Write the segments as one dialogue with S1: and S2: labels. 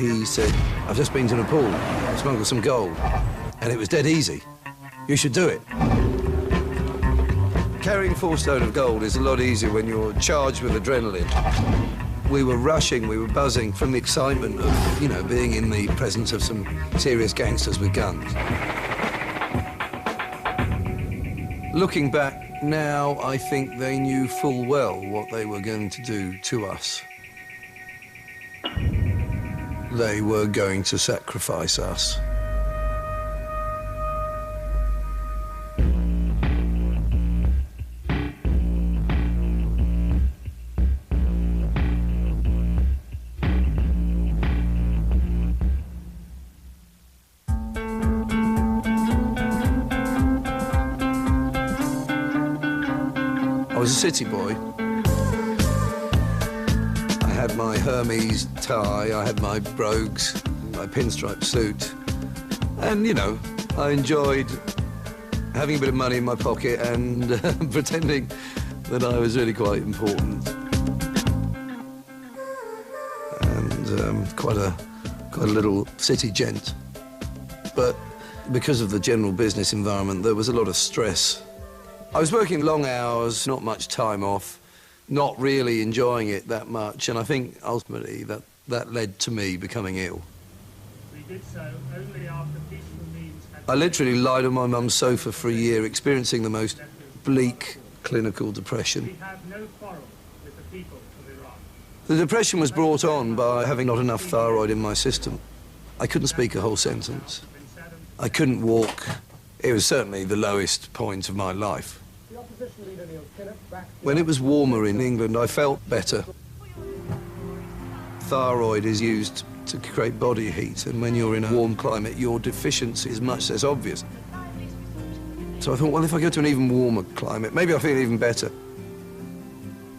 S1: he said, I've just been to Nepal, I smuggled some gold, and it was dead easy. You should do it. Carrying 4 stone of gold is a lot easier when you're charged with adrenaline. We were rushing, we were buzzing from the excitement of, you know, being in the presence of some serious gangsters with guns. Looking back now, I think they knew full well what they were going to do to us. They were going to sacrifice us. I was a city boy. I had my Hermes tie, I had my brogues, my pinstripe suit. And, you know, I enjoyed having a bit of money in my pocket and pretending that I was really quite important. And quite a little city gent. But because of the general business environment, there was a lot of stress. I was working long hours, not much time off, not really enjoying it that much, and I think ultimately that led to me becoming ill.
S2: We did so only after peaceful means had...
S1: I literally lied on my mum's sofa for a year, experiencing the most bleak clinical depression.
S2: We have no quarrel with the people of Iran.
S1: The depression was brought on by having not enough thyroid in my system. I couldn't speak a whole sentence. I couldn't walk. It was certainly the lowest point of my life. When it was warmer in England, I felt better. Thyroid is used to create body heat, and when you're in a warm climate, your deficiency is much less obvious. So I thought, well, if I go to an even warmer climate, maybe I'll feel even better.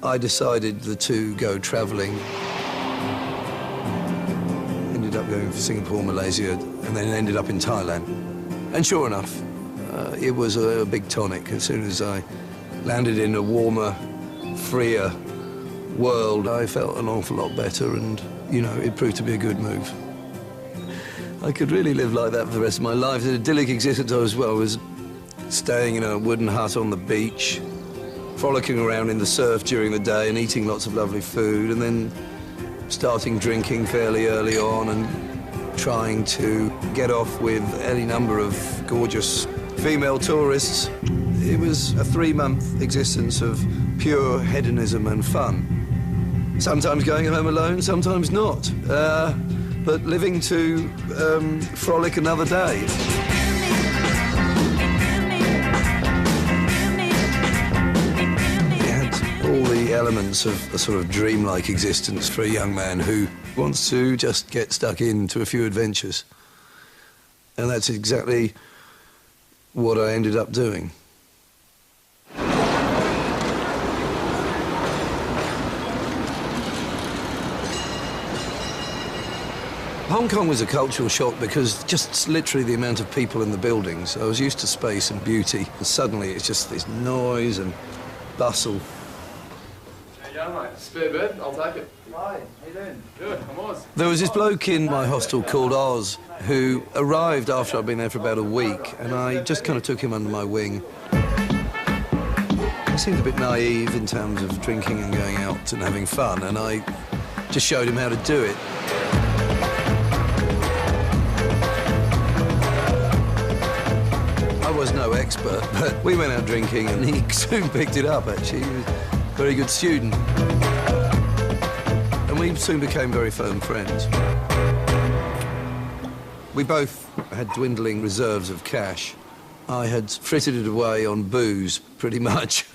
S1: I decided to go travelling. Ended up going to Singapore, Malaysia, and then ended up in Thailand. And sure enough, it was a big tonic. As soon as I landed in a warmer, freer world, I felt an awful lot better, and, you know, it proved to be a good move. I could really live like that for the rest of my life. The idyllic existence as well was staying in a wooden hut on the beach, frolicking around in the surf during the day and eating lots of lovely food, and then starting drinking fairly early on and trying to get off with any number of gorgeous female tourists. It was a 3-month existence of pure hedonism and fun. Sometimes going home alone, sometimes not. But living to frolic another day. It had all the elements of a sort of dreamlike existence for a young man who wants to just get stuck into a few adventures. And that's exactly what I ended up doing. Hong Kong was a cultural shock because just literally the amount of people in the buildings. I was used to space and beauty, and suddenly it's just this noise and bustle.
S3: Hey, yeah, mate. Spare bed, I'll take it.
S4: Hi, how you doing?
S3: Good, I'm Oz.
S1: There was this bloke in my hostel called Oz who arrived after I'd been there for about a week, and I just kind of took him under my wing. He seemed a bit naive in terms of drinking and going out and having fun, and I just showed him how to do it. I was no expert, but we went out drinking and he soon picked it up, actually. He was a very good student. And we soon became very firm friends. We both had dwindling reserves of cash. I had frittered it away on booze, pretty much.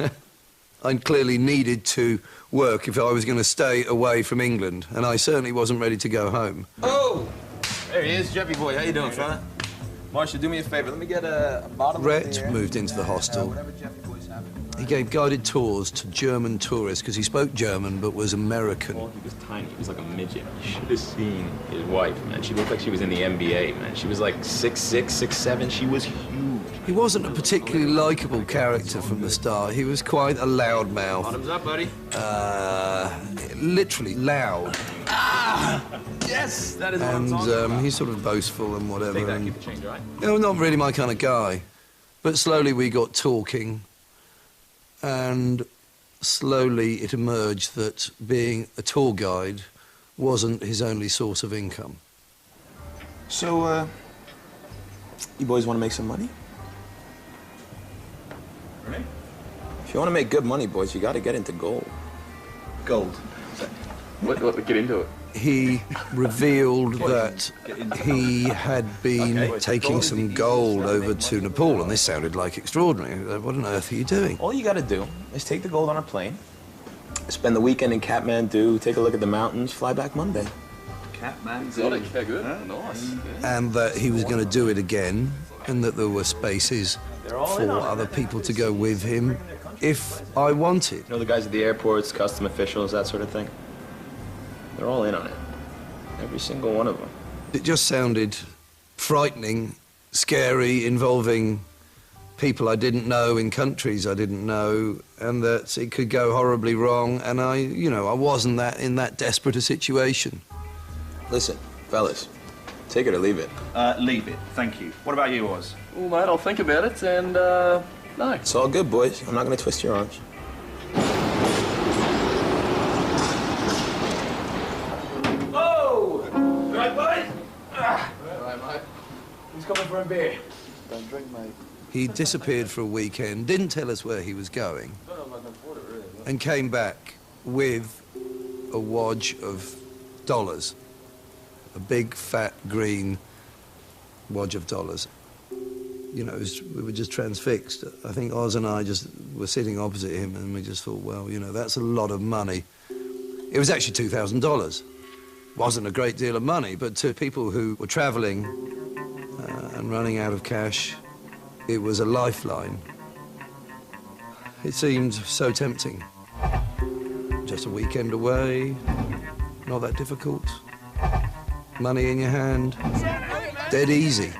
S1: I clearly needed to work if I was going to stay away from England, and I certainly wasn't ready to go home.
S5: Oh! There he is, Jeffy boy. How you doing, fella? Marcia, do me a favor. Let me get a bottle of
S1: Rhett
S5: beer.
S1: moved into the hostel.
S5: Whatever Jeffy boy's having.
S1: He gave guided tours to German tourists because he spoke German but was American.
S6: Well, he was tiny. He was like a midget. You should have seen his wife, man. She looked like she was in the NBA, man. She was like 6'6", 6'7". She was huge.
S1: He wasn't a particularly likable character from the start. He was quite a loudmouth.
S5: Bottoms up, buddy.
S1: Literally loud.
S5: Yes, that is what I'm talking
S1: And
S5: about.
S1: he's sort of boastful and whatever.
S6: Take that,
S1: and,
S6: keep the change, all right?
S1: you know, not really my kind of guy. But slowly we got talking, and slowly it emerged that being a tour guide wasn't his only source of income.
S5: So, you boys want to make some money?
S3: Right?
S5: If you want to make good money, boys, you got to get into gold.
S3: Gold. What, get into it.
S1: He revealed that he had been taking some gold over to Nepal, and this sounded like extraordinary. What on earth are you doing?
S5: All you got to do is take the gold on a plane, spend the weekend in Kathmandu, take a look at the mountains, fly back Monday.
S3: Exotic. Yeah, good. Nice.
S1: And that he was going to do it again, and that there were spaces for other people to go with him if I wanted.
S5: You know the guys at the airports, custom officials, that sort of thing? They're all in on it. Every single one of them.
S1: It just sounded frightening, scary, involving people I didn't know in countries I didn't know, and that it could go horribly wrong, and I wasn't in that desperate a situation.
S5: Listen, fellas, take it or leave it.
S4: Leave it, thank you. What about you, Oz?
S3: Well, mate, I'll think about it, and, no.
S5: It's all good, boys. I'm not going to twist your arms.
S3: Oh! Right, boys? Right, mate. Who's coming for a beer? Don't drink, mate.
S1: He disappeared for a weekend, didn't tell us where he was going, and came back with a wad of dollars. A big, fat, green wad of dollars. You know, we were just transfixed. I think Oz and I just were sitting opposite him, and we just thought, well, you know, that's a lot of money. It was actually $2,000. Wasn't a great deal of money, but to people who were traveling and running out of cash, it was a lifeline. It seemed so tempting. Just a weekend away, not that difficult. Money in your hand, dead easy.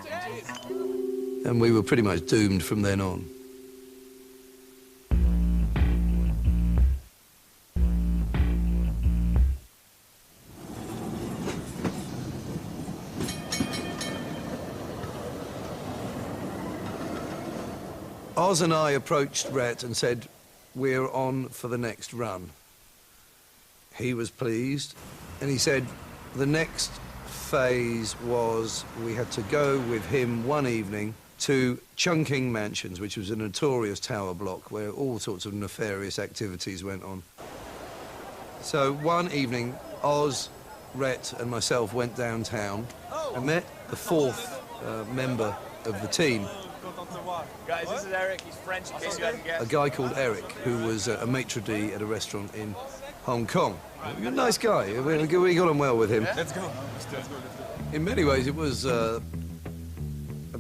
S1: And we were pretty much doomed from then on. Oz and I approached Rhett and said, we're on for the next run. He was pleased, and he said the next phase was we had to go with him one evening to Chungking Mansions, which was a notorious tower block where all sorts of nefarious activities went on. So one evening, Oz, Rhett and myself went downtown and met the fourth member of the team.
S5: Guys, this is Eric. He's French, in case you hadn't guessed.
S1: A guy called Eric, who was a maitre d' at a restaurant in Hong Kong. A nice guy. We got on well with him.
S5: Let's go.
S1: In many ways, it was a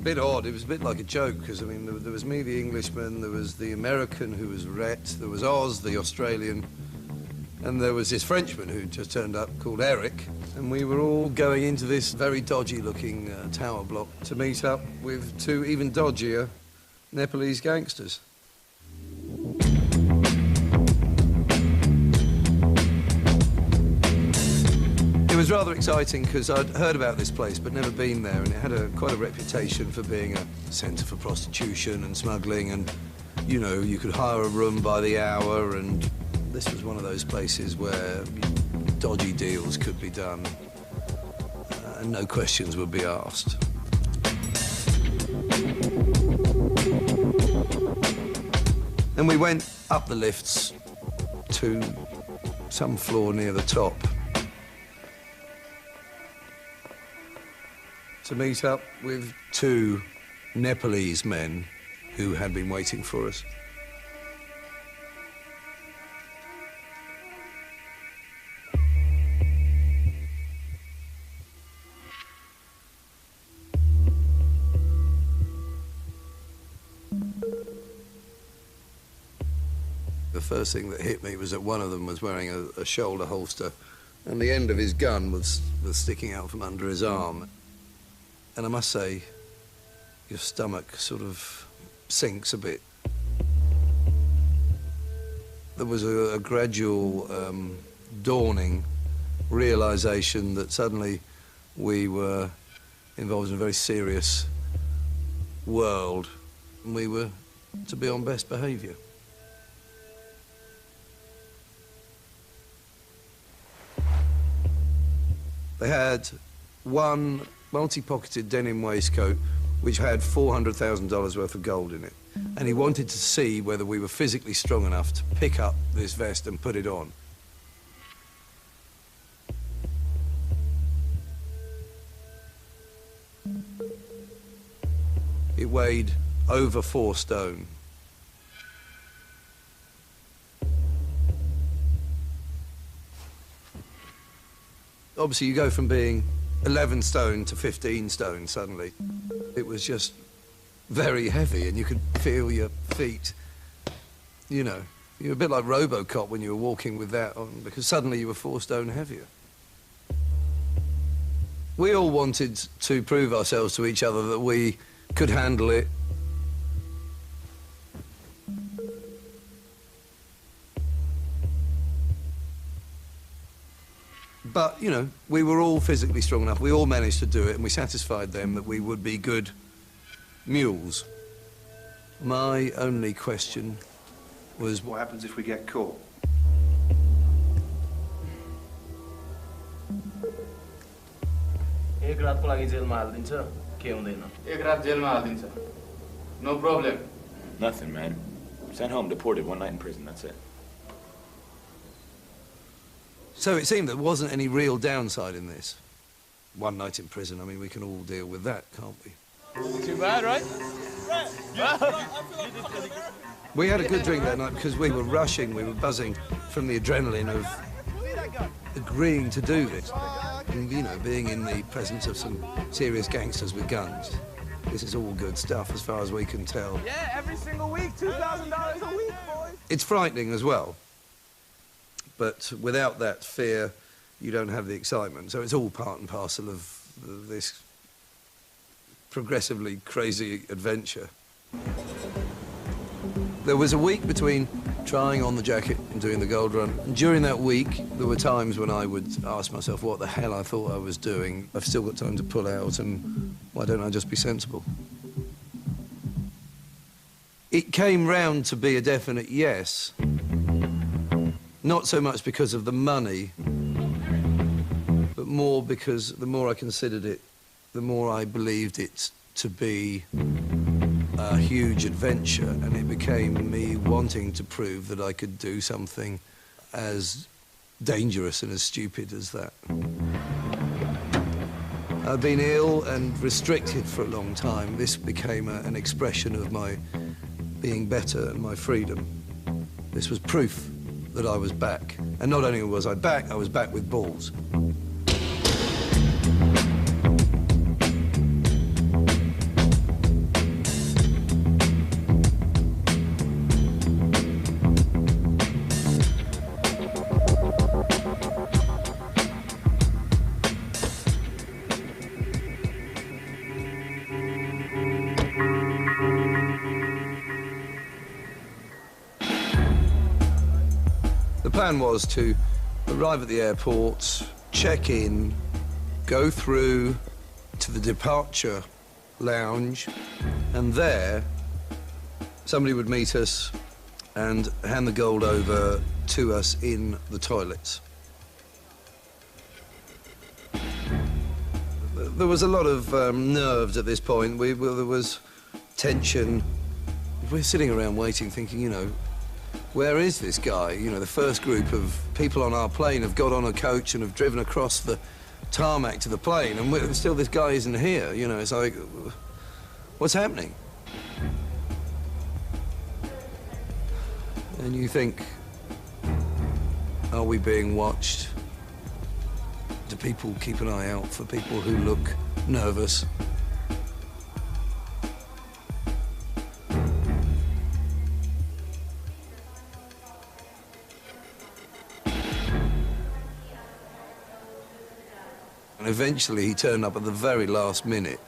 S1: bit odd. It was a bit like a joke, because, I mean, there was me, the Englishman, there was the American, who was Rhett, there was Oz, the Australian, and there was this Frenchman who just turned up called Eric, and we were all going into this very dodgy-looking tower block to meet up with two even dodgier Nepalese gangsters. It was rather exciting because I'd heard about this place but never been there, and it had quite a reputation for being a centre for prostitution and smuggling, and, you know, you could hire a room by the hour, and this was one of those places where dodgy deals could be done and no questions would be asked. And we went up the lifts to some floor near the top to meet up with two Nepalese men who had been waiting for us. The first thing that hit me was that one of them was wearing a shoulder holster, and the end of his gun was sticking out from under his arm. And I must say, your stomach sort of sinks a bit. There was a gradual dawning realization that suddenly we were involved in a very serious world, and we were to be on best behavior. They had one multi-pocketed denim waistcoat which had $400,000 worth of gold in it. And he wanted to see whether we were physically strong enough to pick up this vest and put it on. It weighed over 4 stone. Obviously, you go from being 11 stone to 15 stone suddenly. It was just very heavy, and you could feel your feet, you know. You were a bit like RoboCop when you were walking with that on, because suddenly you were 4 stone heavier. We all wanted to prove ourselves to each other that we could handle it. But, you know, we were all physically strong enough. We all managed to do it, and we satisfied them that we would be good mules. My only question was,
S4: What happens if we get caught?
S3: एक रातको लागि जेलमा हाल्दिन्छ के हुँदैन
S7: एक रात जेलमा हाल्दिन्छ no problem
S6: Nothing, man. Sent home, deported, 1 night in prison, that's it.
S1: so it seemed there wasn't any real downside in this. 1 night in prison, I mean, we can all deal with that, can't we?
S3: Too bad, right?
S1: We had a good drink that night because we were rushing, we were buzzing from the adrenaline of agreeing to do this. And, you know, being in the presence of some serious gangsters with guns. This is all good stuff as far as we can tell.
S3: Yeah, every single week, $2,000 a week, boys.
S1: It's frightening as well. But without that fear, you don't have the excitement. So it's all part and parcel of this progressively crazy adventure. There was a week between trying on the jacket and doing the gold run. And during that week, there were times when I would ask myself what the hell I thought I was doing. I've still got time to pull out, and why don't I just be sensible? It came round to be a definite yes. Not so much because of the money, but more because the more I considered it, the more I believed it to be a huge adventure, and it became me wanting to prove that I could do something as dangerous and as stupid as that. I'd been ill and restricted for a long time. This became an expression of my being better and my freedom. This was proof that I was back. And not only was I back with balls. The plan was to arrive at the airport, check in, go through to the departure lounge, and there somebody would meet us and hand the gold over to us in the toilets. There was a lot of nerves at this point. There was tension. We're sitting around waiting, thinking, you know, where is this guy? You know, the first group of people on our plane have got on a coach and have driven across the tarmac to the plane, and still this guy isn't here. You know, it's like, what's happening? And you think, are we being watched? Do people keep an eye out for people who look nervous? And eventually he turned up at the very last minute.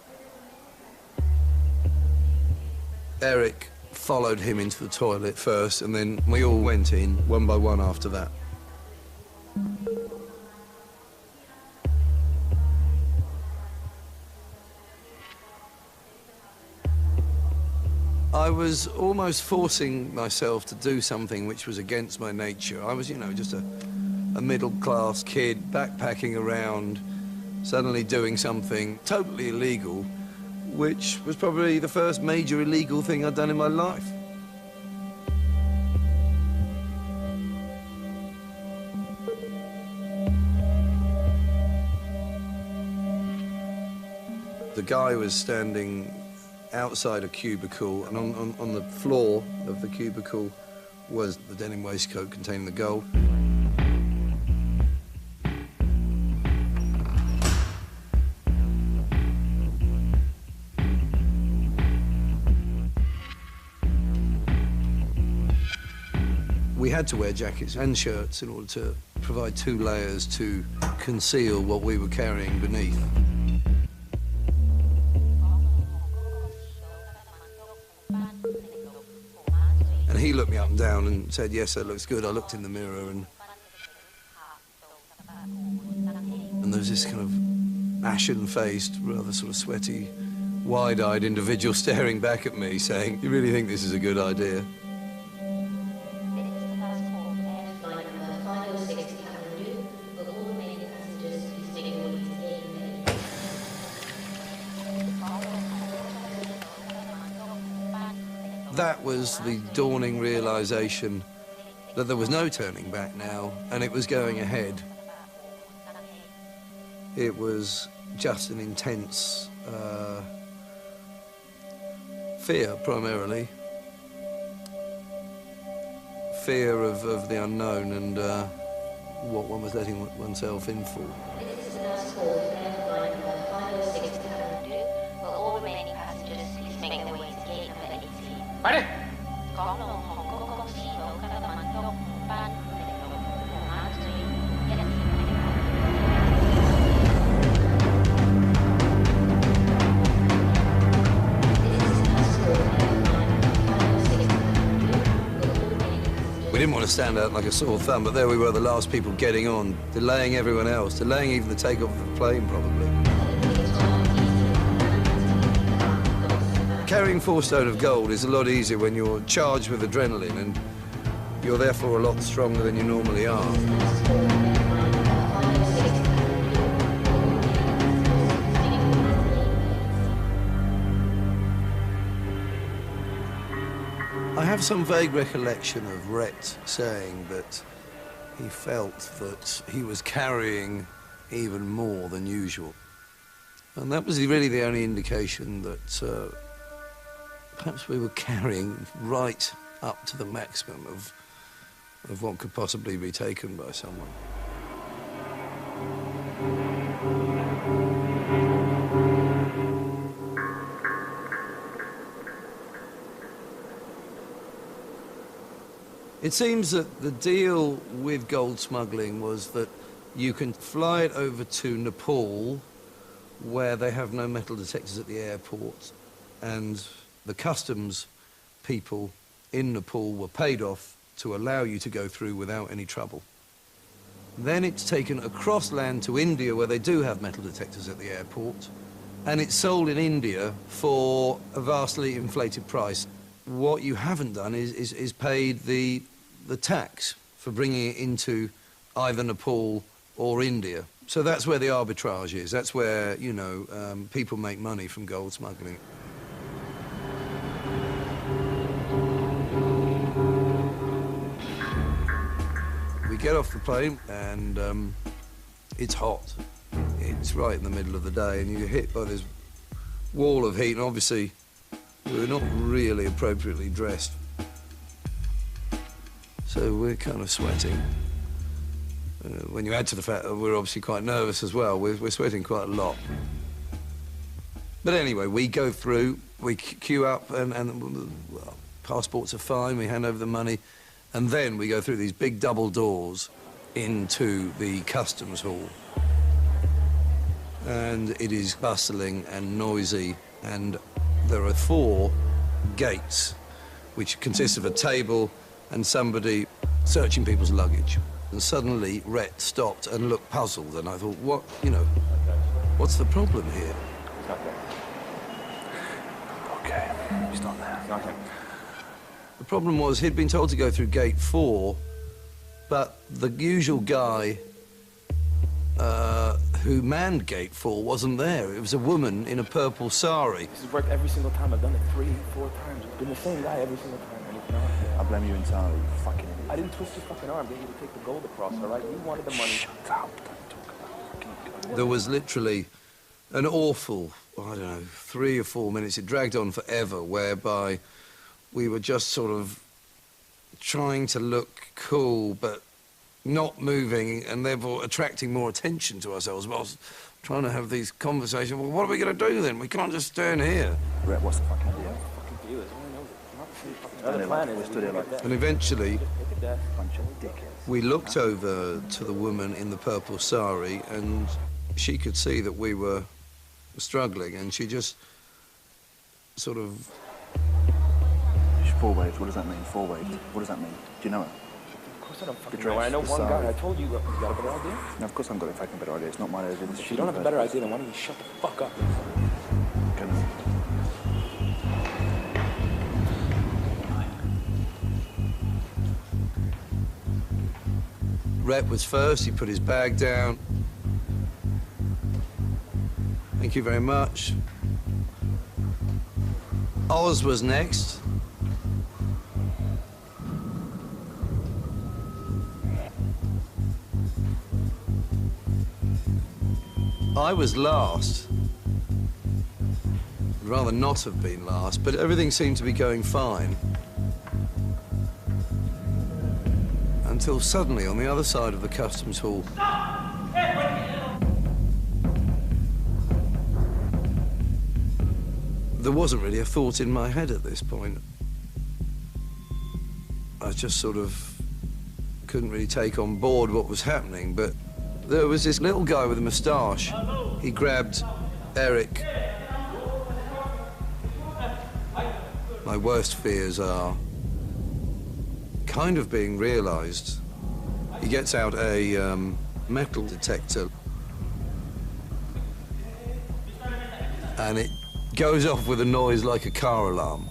S1: Eric followed him into the toilet first, and then we all went in, one by one after that. I was almost forcing myself to do something which was against my nature. I was, you know, just a middle-class kid backpacking around, suddenly doing something totally illegal, which was probably the first major illegal thing I'd done in my life. The guy was standing outside a cubicle, and on the floor of the cubicle was the denim waistcoat containing the gold. We had to wear jackets and shirts in order to provide 2 layers to conceal what we were carrying beneath. And he looked me up and down and said, "Yes, that looks good." I looked in the mirror and there was this kind of ashen-faced, rather sort of sweaty, wide-eyed individual staring back at me saying, "You really think this is a good idea?" That was the dawning realization that there was no turning back now, and it was going ahead. It was just an intense fear, primarily. Fear of the unknown and what one was letting oneself in for.
S8: This is the last call for airline number 506 to Kathmandu. Will all remaining passengers please make their way to gate number 18.
S7: ไปดิ
S8: Có lô Hồng Kông công ty ở Kathmandu, ban Phổ Mã Duy, nhận
S1: We didn't want to stand out like a sore thumb, but there we were, the last people getting on, delaying everyone else, delaying even the takeoff of the plane, probably. Carrying 4 stone of gold is a lot easier when you're charged with adrenaline and you're therefore a lot stronger than you normally are. I have some vague recollection of Rhett saying that he felt that he was carrying even more than usual. And that was really the only indication that perhaps we were carrying right up to the maximum of what could possibly be taken by someone. It seems that the deal with gold smuggling was that you can fly it over to Nepal, where they have no metal detectors at the airport, and the customs people in Nepal were paid off to allow you to go through without any trouble. Then it's taken across land to India, where they do have metal detectors at the airport, and it's sold in India for a vastly inflated price. What you haven't done is paid the tax for bringing it into either Nepal or India. So that's where the arbitrage is. That's where, you know, people make money from gold smuggling. We get off the plane and it's hot. It's right in the middle of the day and you're hit by this wall of heat, and obviously we're not really appropriately dressed. So we're kind of sweating. When you add to the fact that we're obviously quite nervous as well, we're sweating quite a lot. But anyway, we go through, we queue up, and well, passports are fine, we hand over the money, and then we go through these big double doors into the customs hall. And it is bustling and noisy, and there are 4 gates, which consist of a table and somebody searching people's luggage. And suddenly, Rhett stopped and looked puzzled, and I thought, what, you know, what's the problem here?
S6: Okay.
S9: Start there.
S6: Okay.
S1: The problem was he'd been told to go through gate 4, but the usual guy who manned gate 4 wasn't there. It was a woman in a purple sari.
S3: This has worked every single time. I've done it 3, 4 times. It's been the same guy every single time. And it's not.
S9: I blame you entirely, you fucking idiot.
S3: I didn't twist your fucking arm. Get you to take the gold across, all right? You wanted the money.
S9: Shut up. Don't talk about fucking...
S1: There was literally an awful, I don't know, 3 or 4 minutes. It dragged on forever, whereby we were just sort of trying to look cool, but not moving, and therefore attracting more attention to ourselves whilst trying to have these conversations. Well, what are we going to do then? We can't just stand here.
S9: Rhett, what's the fucking deal?
S3: Fucking deal is, the plan is,
S9: stood here like that.
S1: And eventually,
S9: Bunch of dickheads.
S1: we looked over to the woman in the purple sari, and she could see that we were struggling, and she just sort of...
S9: 4 waves, what does that mean? 4 waves. What does that mean? Do you know it?
S3: Of course I don't fucking know. I know one guy. I told you, you got a better idea?
S9: No, of course I haven't got a fucking better idea. It's not my idea.
S3: If you don't have a better idea, then why don't you shut the fuck up?
S1: Rhett was first. He put his bag down. Thank you very much. Oz was next. I was last. I'd rather not have been last, but everything seemed to be going fine. Until suddenly, on the other side of the customs hall, there wasn't really a thought in my head at this point. I just sort of couldn't really take on board what was happening, but there was this little guy with a moustache. He grabbed Eric. My worst fears are kind of being realized. He gets out a metal detector, and it goes off with a noise like a car alarm.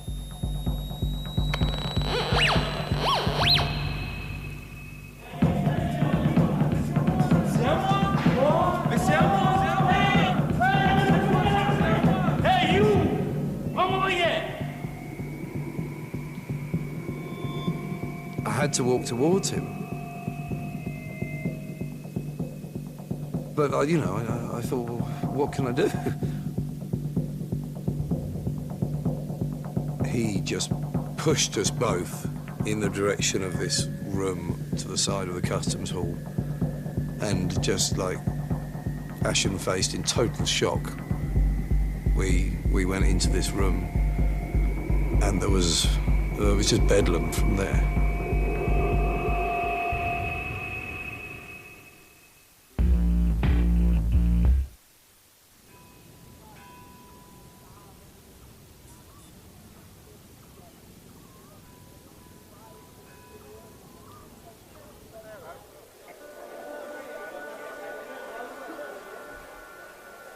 S2: Hey, you! Come over here!
S1: I had to walk towards him. But, you know, I thought, well, what can I do? He just pushed us both in the direction of this room to the side of the customs hall. And just like ashen-faced in total shock, we went into this room, and it was just bedlam from there.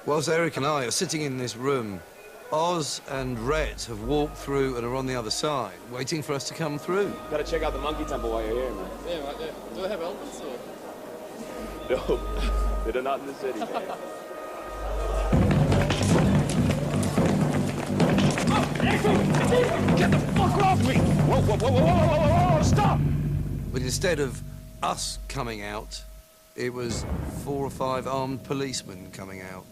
S1: Whilst Eric and I are sitting in this room, Oz and Rhett have walked through and are on the other side, waiting for us to come through.
S3: Gotta check out the monkey temple while you're here, man.
S7: Yeah, right there. Do they have elephants or?
S3: No, they're not in the city.
S2: Get the fuck off me!
S3: Whoa, whoa, whoa, whoa, whoa, whoa, whoa, stop!
S1: But instead of us coming out, it was 4 or 5 armed policemen coming out.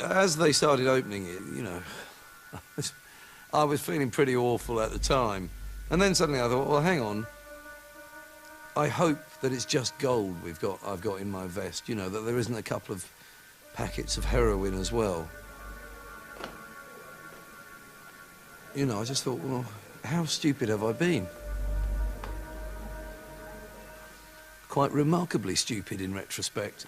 S1: As they started opening it, you know, I was feeling pretty awful at the time. And then suddenly I thought, well, hang on. I hope that it's just gold I've got in my vest, you know, that there isn't a couple of packets of heroin as well. You know, I just thought, well, how stupid have I been? quite remarkably stupid in retrospect.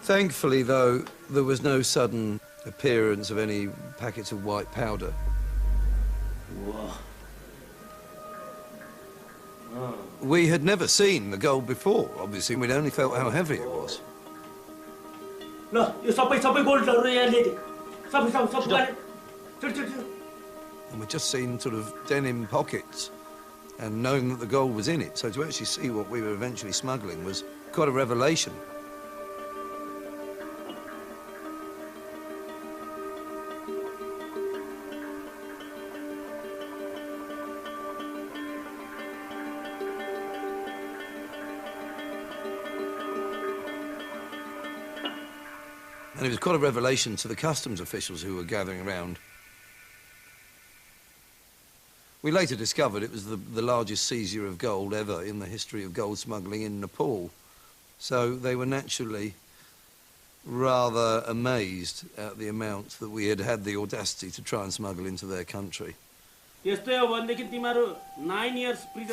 S1: Thankfully, though, there was no sudden appearance of any packets of white powder. We had never seen the gold before, obviously. We'd only felt how heavy it was. And we'd just seen sort of denim pockets and known that the gold was in it. So to actually see what we were eventually smuggling was quite a revelation. And it was quite a revelation to the customs officials who were gathering around. We later discovered it was the largest seizure of gold ever in the history of gold smuggling in Nepal. So they were naturally rather amazed at the amount that we had had the audacity to try and smuggle into their country.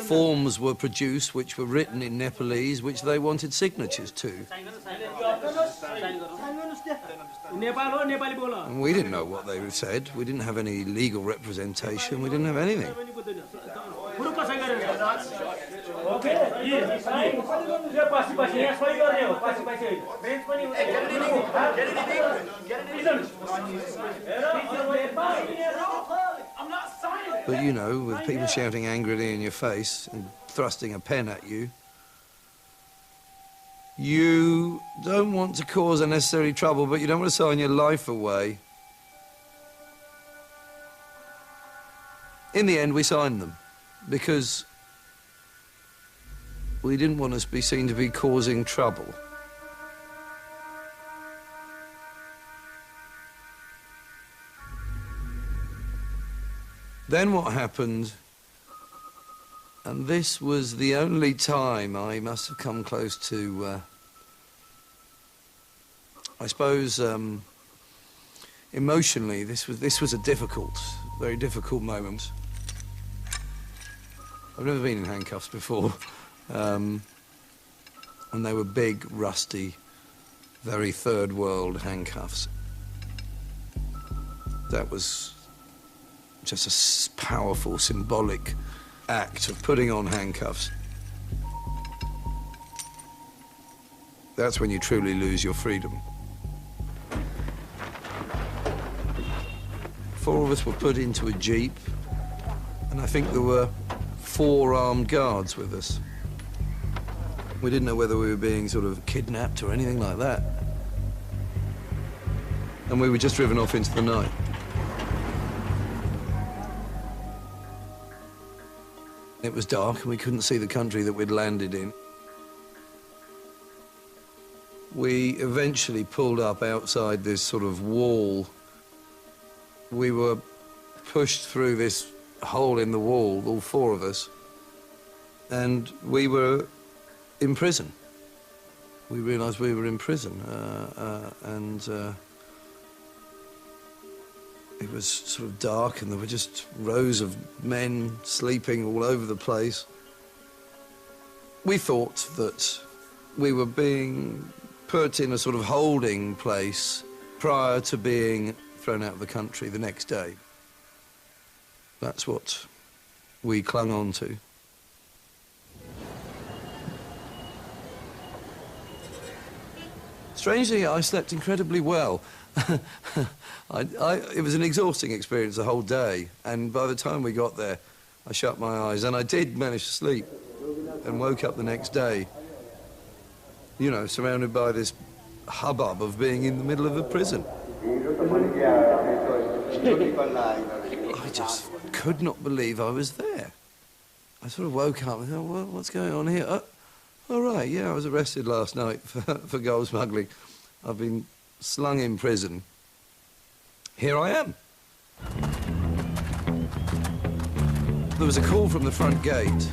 S1: Forms were produced which were written in Nepalese, which they wanted signatures to. And we didn't know what they said. We didn't have any legal representation. We didn't have anything. But you know, with people shouting angrily in your face and thrusting a pen at you, you don't want to cause unnecessary trouble, but you don't want to sign your life away. In the end, we signed them because we didn't want us to be seen to be causing trouble. Then what happened, and this was the only time I must have come close to, I suppose, emotionally, this was a difficult, very difficult moment. I've never been in handcuffs before, and they were big, rusty, very third world handcuffs. That was just a powerful, symbolic act of putting on handcuffs. That's when you truly lose your freedom. 4 of us were put into a jeep, and I think there were 4 armed guards with us. We didn't know whether we were being sort of kidnapped or anything like that. And we were just driven off into the night. It was dark and we couldn't see the country that we'd landed in. We eventually pulled up outside this sort of wall. We were pushed through this hole in the wall, all 4 of us, and we were in prison. We realised we were in prison, and it was sort of dark, and there were just rows of men sleeping all over the place. We thought that we were being put in a sort of holding place prior to being thrown out of the country the next day. That's what we clung on to. Strangely, I slept incredibly well. It was an exhausting experience the whole day, and by the time we got there, I shut my eyes, and I did manage to sleep, and woke up the next day, you know, surrounded by this hubbub of being in the middle of a prison. I just could not believe I was there. I sort of woke up and thought, well, what's going on here? All right, yeah, I was arrested last night for gold smuggling. I've been slung in prison. Here I am. There was a call from the front gate,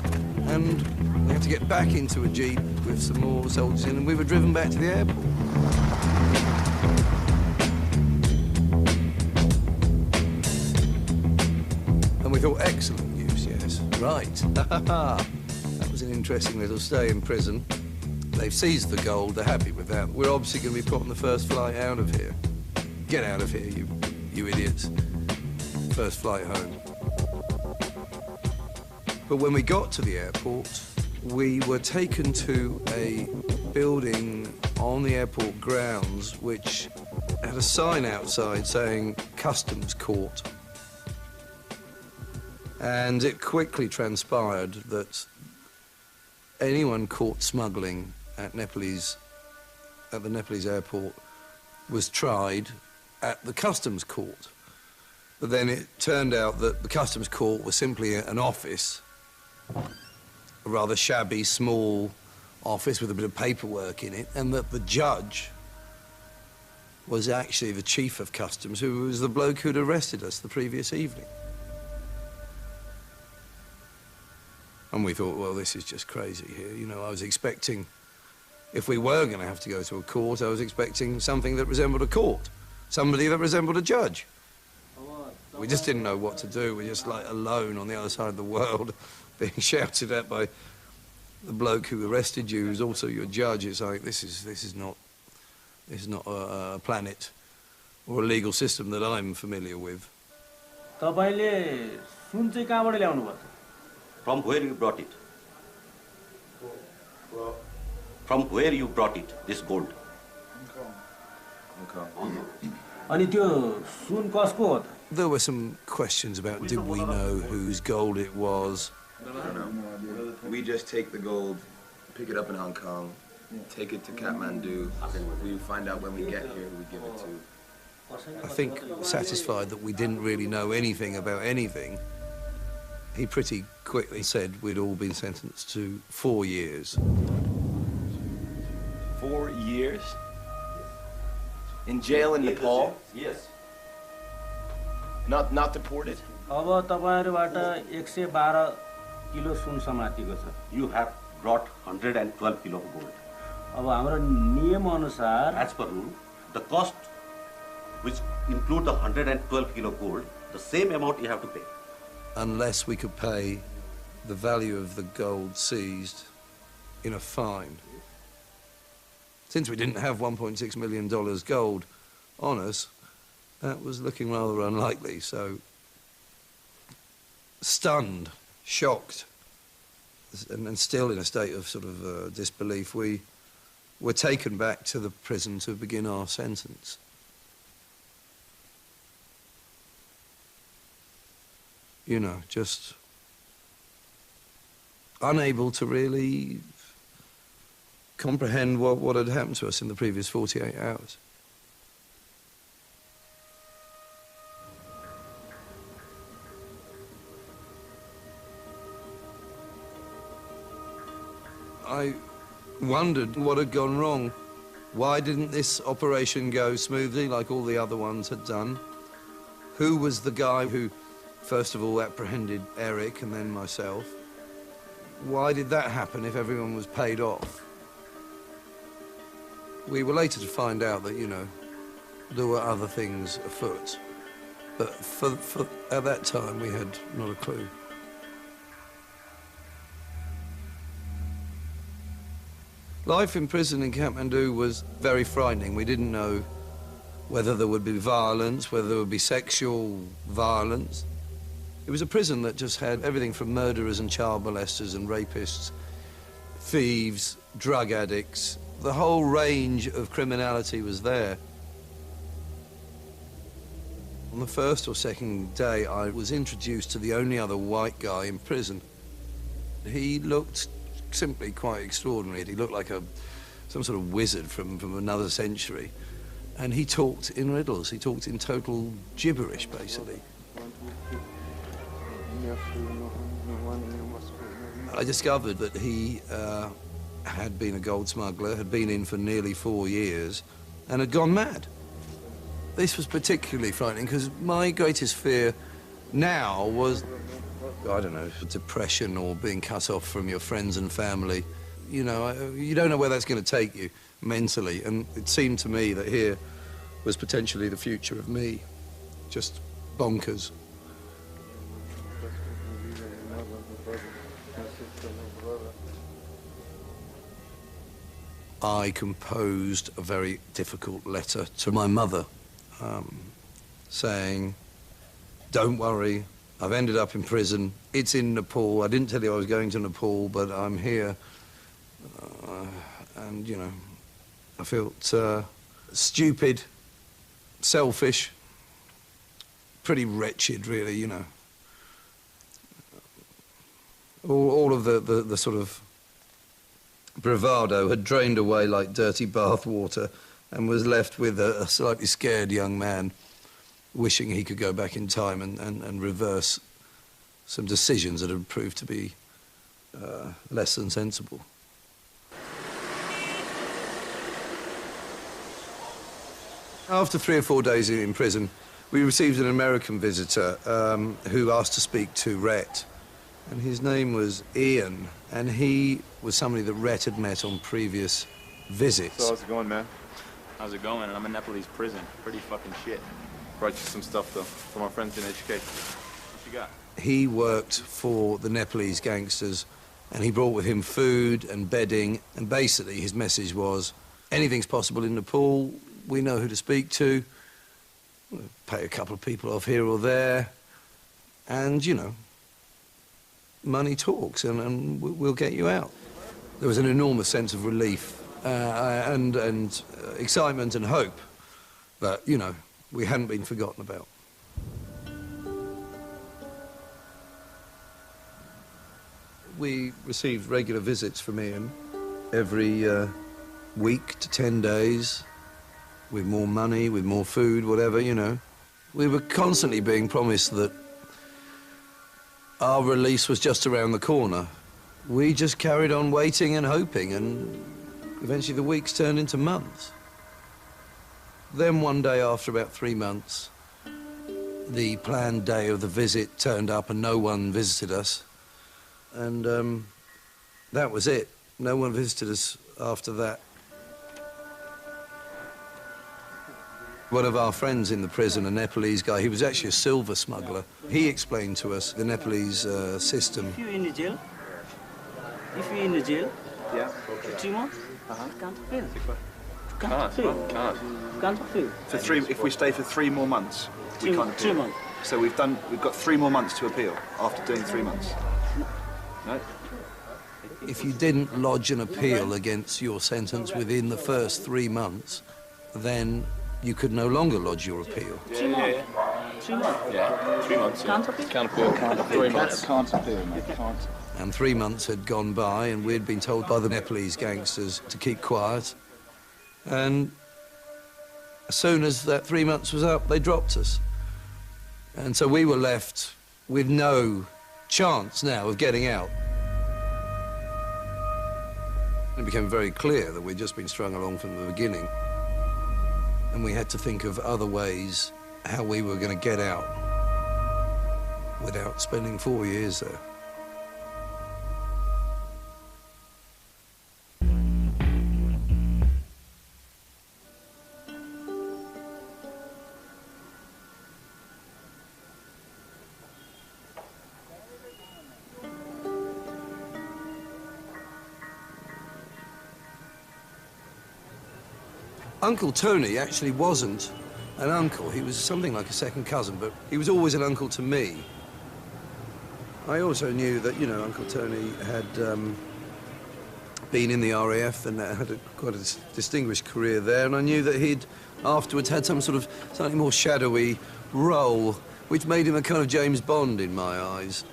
S1: and we had to get back into a jeep with some more soldiers in, and we were driven back to the airport. And we thought, excellent news, yes. Right. That was an interesting little stay in prison. They've seized the gold, they're happy with that. We're obviously going to be put on the first flight out of here. Get out of here, you idiots. First flight home. But when we got to the airport, we were taken to a building on the airport grounds which had a sign outside saying Customs Court. And it quickly transpired that anyone caught smuggling at the Nepalese airport was tried at the Customs Court. But then it turned out that the Customs Court was simply an office, a rather shabby, small office with a bit of paperwork in it, and that the judge was actually the chief of customs, who was the bloke who'd arrested us the previous evening. And we thought, well, this is just crazy here. You know, I was expecting, if we were going to have to go to a court, I was expecting something that resembled a court, somebody that resembled a judge. We just didn't know what to do. We're just like alone on the other side of the world, being shouted at by the bloke who arrested you, who's also your judge. It's like, this is not a planet or a legal system that I'm familiar with.
S10: From where you brought it? From where you brought it, this gold?
S1: There were some questions about did we know whose gold it was.
S5: I don't know. We just take the gold, pick it up in Hong Kong, take it to Kathmandu. We find out when we get here who we give it to.
S1: I think satisfied that we didn't really know anything about anything, he pretty quickly said we'd all been sentenced to 4 years.
S5: 4 years? In jail in Nepal?
S10: Yes.
S5: Not deported?
S10: You have brought 112 kilo of gold. As per rule, the cost, which include the 112 kilo gold, the same amount you have to pay.
S1: Unless we could pay the value of the gold seized in a fine. Since we didn't have $1.6 million gold on us, that was looking rather unlikely, so stunned, shocked, and still in a state of sort of disbelief, we were taken back to the prison to begin our sentence. You know, just unable to really comprehend what had happened to us in the previous 48 hours. I wondered what had gone wrong. Why didn't this operation go smoothly like all the other ones had done? Who was the guy who, first of all, apprehended Eric and then myself? Why did that happen if everyone was paid off? We were later to find out that, you know, there were other things afoot. But at that time, we had not a clue. Life in prison in Kathmandu was very frightening. We didn't know whether there would be violence, whether there would be sexual violence. It was a prison that just had everything from murderers and child molesters and rapists, thieves, drug addicts. The whole range of criminality was there. On the first or second day, I was introduced to the only other white guy in prison. He looked simply quite extraordinary. He looked like some sort of wizard from another century. And he talked in riddles. He talked in total gibberish, basically. I discovered that he had been a gold smuggler, had been in for nearly 4 years, and had gone mad. This was particularly frightening because my greatest fear now was, I don't know, depression or being cut off from your friends and family. You know, you don't know where that's going to take you mentally, and it seemed to me that here was potentially the future of me, just bonkers. I composed a very difficult letter to my mother, saying, don't worry, I've ended up in prison. It's in Nepal. I didn't tell you I was going to Nepal, but I'm here. And, you know, I felt stupid, selfish, pretty wretched, really, you know. All of the sort of bravado had drained away like dirty bath water and was left with a slightly scared young man wishing he could go back in time and reverse some decisions that had proved to be less than sensible. After 3 or 4 days in prison, we received an American visitor who asked to speak to Rhett. And his name was Ian, and he was somebody that Rhett had met on previous visits.
S9: So how's it going, man?
S6: How's it going? I'm in Nepalese prison. Pretty fucking shit.
S9: Brought you some stuff, though, from our friends in HK. What you got?
S1: He worked for the Nepalese gangsters, and he brought with him food and bedding, and basically his message was, anything's possible in Nepal, we know who to speak to, we'll pay a couple of people off here or there, and, you know, money talks, and we'll get you out. There was an enormous sense of relief and excitement and hope that, you know, we hadn't been forgotten about. We received regular visits from Ian every week to 10 days, with more money, with more food, whatever, you know. We were constantly being promised that our release was just around the corner. We just carried on waiting and hoping, and eventually the weeks turned into months. Then one day, after about 3 months, the planned day of the visit turned up and no one visited us. And that was it. No one visited us after that. One of our friends in the prison, a Nepalese guy, he was actually a silver smuggler. He explained to us the Nepalese system.
S11: If you're in the jail,
S9: Yeah.
S11: 3 months, can't appeal. Can't appeal.
S9: For 3, if we stay for 3 more months, we can't appeal.
S11: 3 months.
S9: So we've got 3 more months to appeal after doing 3 months. No?
S1: If you didn't lodge an appeal against your sentence within the first 3 months, then you could no longer lodge your appeal.
S11: 3 months. 3 months.
S6: Yeah, 3 months.
S11: Can't appeal.
S6: Can't appeal.
S9: Can't appeal.
S6: 3 months.
S9: Can't appeal, mate. Can't.
S1: And 3 months had gone by, and we'd been told by the Nepalese gangsters to keep quiet. And as soon as that 3 months was up, they dropped us. And so we were left with no chance now of getting out. It became very clear that we'd just been strung along from the beginning. And we had to think of other ways how we were going to get out without spending 4 years there. Uncle Tony actually wasn't an uncle. He was something like a second cousin, but he was always an uncle to me. I also knew that, you know, Uncle Tony had been in the RAF and had quite a distinguished career there, and I knew that he'd afterwards had some sort of slightly more shadowy role, which made him a kind of James Bond in my eyes.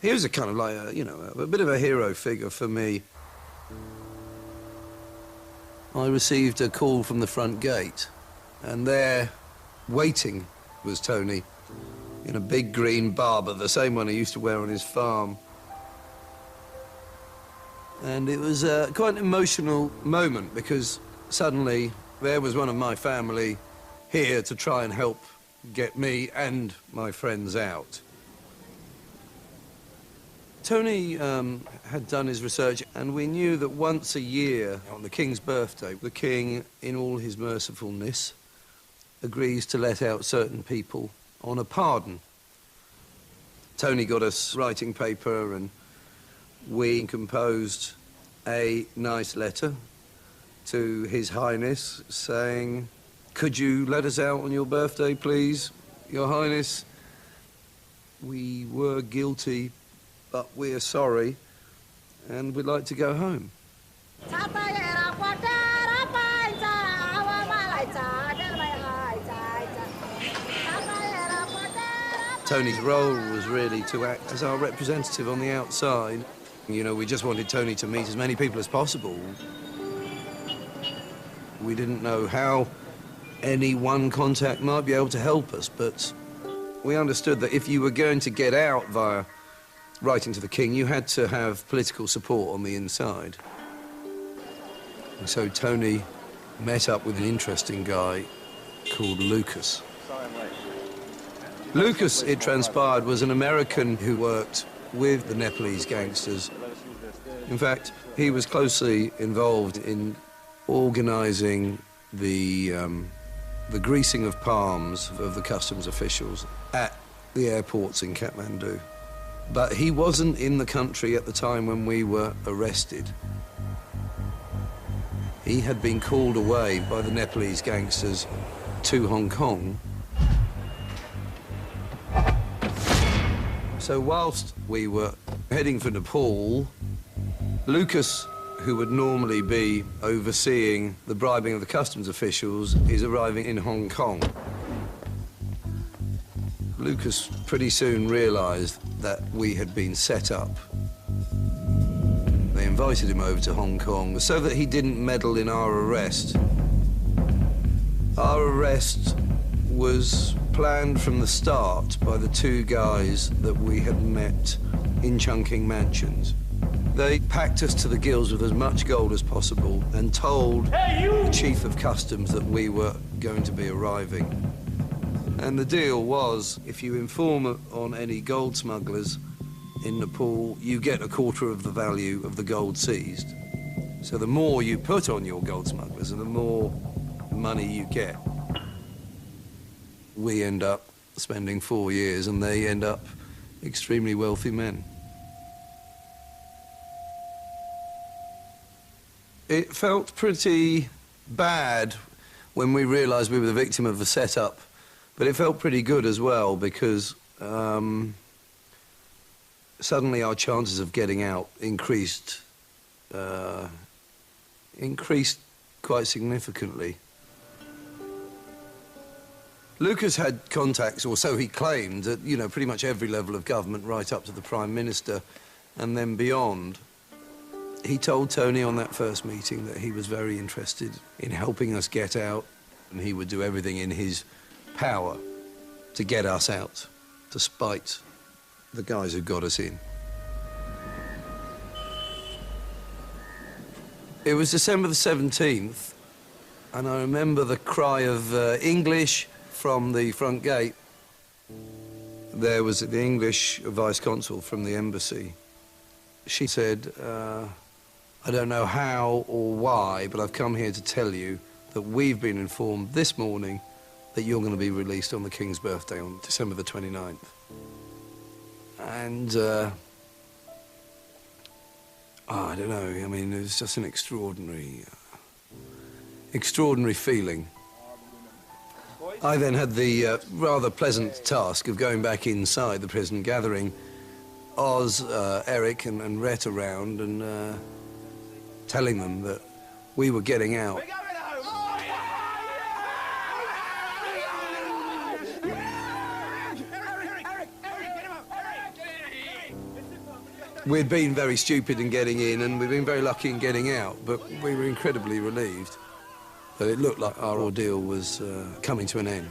S1: He was a kind of like, you know, a bit of a hero figure for me. I received a call from the front gate, and there, waiting, was Tony, in a big green Barber, the same one he used to wear on his farm. And it was quite an emotional moment, because suddenly there was one of my family here to try and help get me and my friends out. Tony had done his research, and we knew that once a year, on the King's birthday, the King, in all his mercifulness, agrees to let out certain people on a pardon. Tony got us writing paper, and we composed a nice letter to His Highness saying, "Could you let us out on your birthday, please, Your Highness? We were guilty, but we're sorry, and we'd like to go home." Tony's role was really to act as our representative on the outside. You know, we just wanted Tony to meet as many people as possible. We didn't know how any one contact might be able to help us, but we understood that if you were going to get out via writing to the King, you had to have political support on the inside. And so Tony met up with an interesting guy called Lucas. Lucas, it transpired, was an American who worked with the Nepalese gangsters. In fact, he was closely involved in organising the greasing of palms of the customs officials at the airports in Kathmandu. But he wasn't in the country at the time when we were arrested. He had been called away by the Nepalese gangsters to Hong Kong. So whilst we were heading for Nepal, Lucas, who would normally be overseeing the bribing of the customs officials, is arriving in Hong Kong. Lucas pretty soon realised that we had been set up. They invited him over to Hong Kong so that he didn't meddle in our arrest. Our arrest was planned from the start by the two guys that we had met in Chungking Mansions. They packed us to the gills with as much gold as possible and told the chief of customs that we were going to be arriving. And the deal was, if you inform on any gold smugglers in Nepal, you get a quarter of the value of the gold seized. So the more you put on your gold smugglers, and the more money you get. We end up spending 4 years, and they end up extremely wealthy men. It felt pretty bad when we realised we were the victim of the setup, but it felt pretty good as well because suddenly our chances of getting out increased quite significantly. Lucas had contacts, or so he claimed, at, you know, pretty much every level of government, right up to the Prime Minister and then beyond. He told Tony on that first meeting that he was very interested in helping us get out, and he would do everything in his power to get us out, to spite the guys who got us in. It was December the 17th, and I remember the cry of English from the front gate. There was the English vice-consul from the embassy. She said, I don't know how or why, but I've come here to tell you that we've been informed this morning that you're going to be released on the King's birthday on December the 29th. And, I don't know, I mean, it was just an extraordinary feeling. I then had the rather pleasant task of going back inside the prison, gathering Oz, Eric and Rhett around and telling them that we were getting out. We'd been very stupid in getting in, and we'd been very lucky in getting out, but we were incredibly relieved that it looked like our ordeal was coming to an end.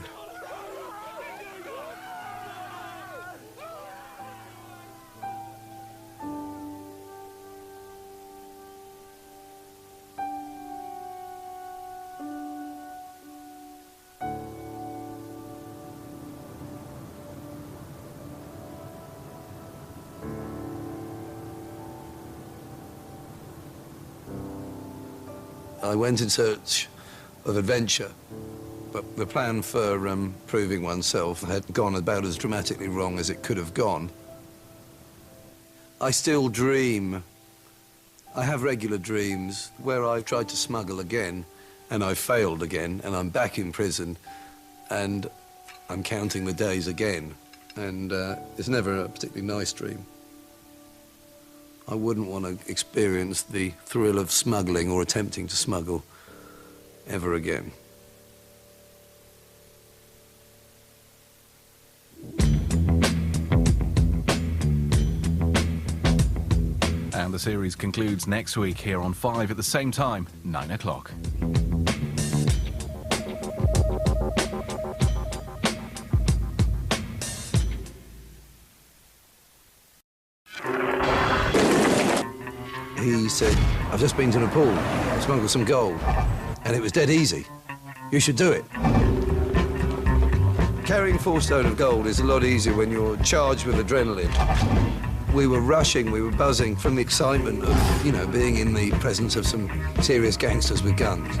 S1: I went in search of adventure, but the plan for proving oneself had gone about as dramatically wrong as it could have gone. I still dream I have regular dreams where I've tried to smuggle again, and I've failed again, and I'm back in prison, and I'm counting the days again. And it's never a particularly nice dream. I wouldn't want to experience the thrill of smuggling or attempting to smuggle ever again.
S12: And the series concludes next week here on 5 at the same time, 9 o'clock.
S1: He said, I've just been to Nepal, smuggled some gold, and it was dead easy. You should do it. Carrying 4 stone of gold is a lot easier when you're charged with adrenaline. We were rushing, we were buzzing from the excitement of, you know, being in the presence of some serious gangsters with guns.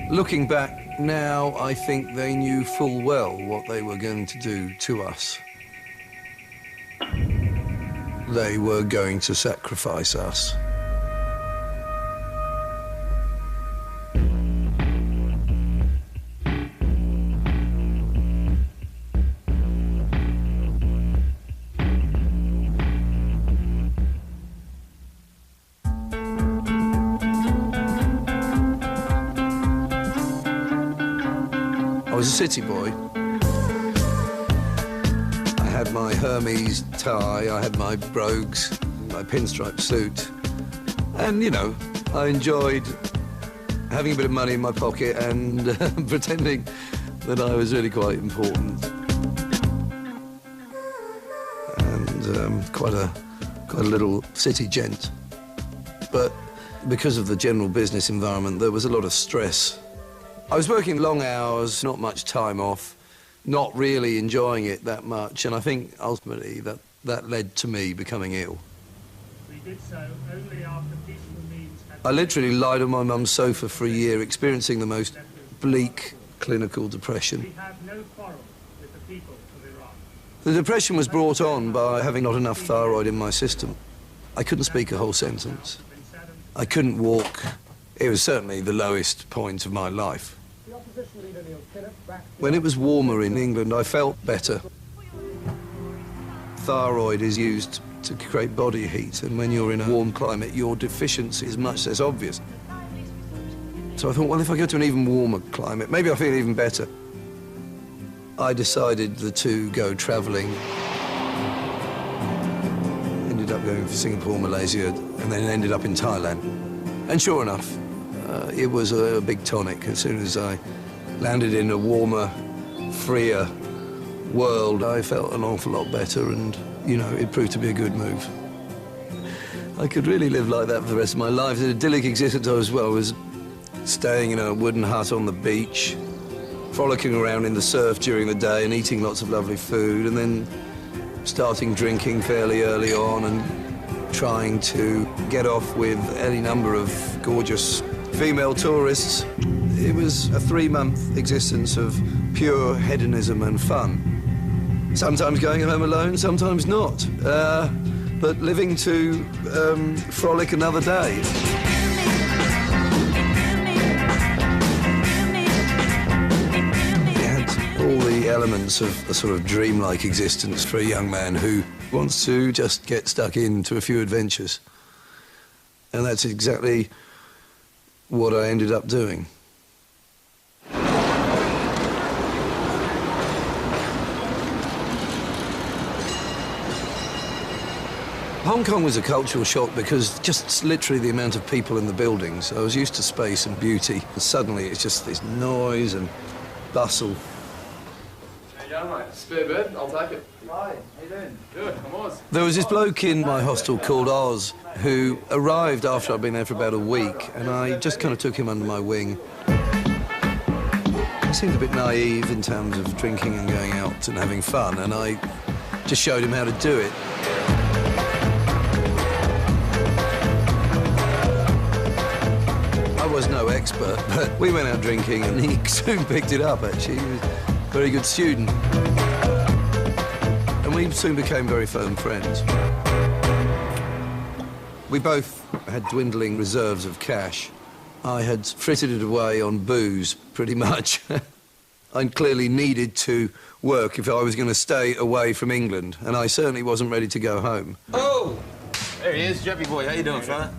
S1: Looking back now, I think they knew full well what they were going to do to us. They were going to sacrifice us. I was a city boy. I had my Hermes tie, I had my brogues, my pinstripe suit. And, you know, I enjoyed having a bit of money in my pocket and pretending that I was really quite important. And quite a little city gent. But because of the general business environment, there was a lot of stress. I was working long hours, not much time off, not really enjoying it that much, and I think ultimately that led to me becoming ill.
S2: We did so only after peaceful means had...
S1: I literally lied on my mum's sofa for a year, experiencing the most bleak clinical depression.
S2: We have no quarrel with the people of Iran.
S1: The depression was brought on by having not enough thyroid in my system. I couldn't speak a whole sentence. I couldn't walk. It was certainly the lowest point of my life. When it was warmer in England, I felt better. Thyroid is used to create body heat, and when you're in a warm climate, your deficiency is much less obvious. So I thought, well, if I go to an even warmer climate, maybe I'll feel even better. I decided to go travelling. Ended up going to Singapore, Malaysia, and then ended up in Thailand. And sure enough, it was a big tonic. As soon as I landed in a warmer, freer world, I felt an awful lot better, and, you know, it proved to be a good move. I could really live like that for the rest of my life. The idyllic existence I was staying in a wooden hut on the beach, frolicking around in the surf during the day and eating lots of lovely food, and then starting drinking fairly early on and trying to get off with any number of gorgeous female tourists. It was a 3-month existence of pure hedonism and fun. Sometimes going home alone, sometimes not. But living to frolic another day. It had all the elements of a sort of dreamlike existence for a young man who wants to just get stuck into a few adventures. And that's exactly what I ended up doing. Hong Kong was a cultural shock because just literally the amount of people in the buildings. I was used to space and beauty, and suddenly it's just this noise and bustle.
S3: How you going, mate? Spare bed? I'll take it. Hi, how you doing? Good, I'm Oz.
S1: There was this bloke in my hostel called Oz who arrived after I'd been there for about a week, and I just kind of took him under my wing. He seemed a bit naive in terms of drinking and going out and having fun, and I just showed him how to do it. I was no expert, but we went out drinking and he soon picked it up, actually. He was a very good student. And we soon became very firm friends. We both had dwindling reserves of cash. I had frittered it away on booze, pretty much. I clearly needed to work if I was going to stay away from England, and I certainly wasn't ready to go home.
S13: Oh! There he is, Jumpy boy. How you doing, fella?